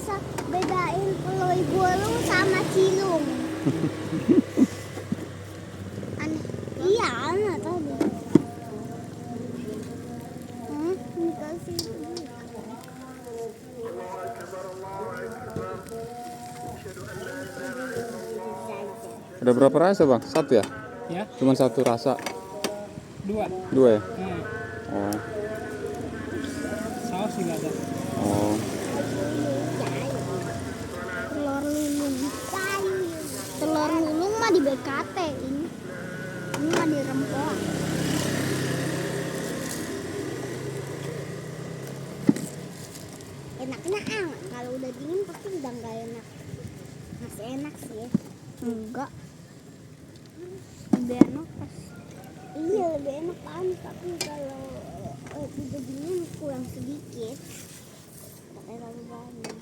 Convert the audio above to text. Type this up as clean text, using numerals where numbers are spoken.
bisa bedain peloy burung sama cilung. Aneh. Iya, aneh tadi. Dikasih duit. Ada berapa rasa bang? Satu ya? Ya, Cuman satu rasa. dua. Dua ya? Oh. Saus juga ada. Oh. Telur lulung. Telur lulung mah di BKT ini. Ini mah di Rempoang. Enaknya kalau udah dingin pasti udah nggak enak. Masih enak sih ya. Enggak. Lebih enak pas. Iya lebih enak kan, tapi kalau udah dingin kurang sedikit. Nggak terlalu banyak.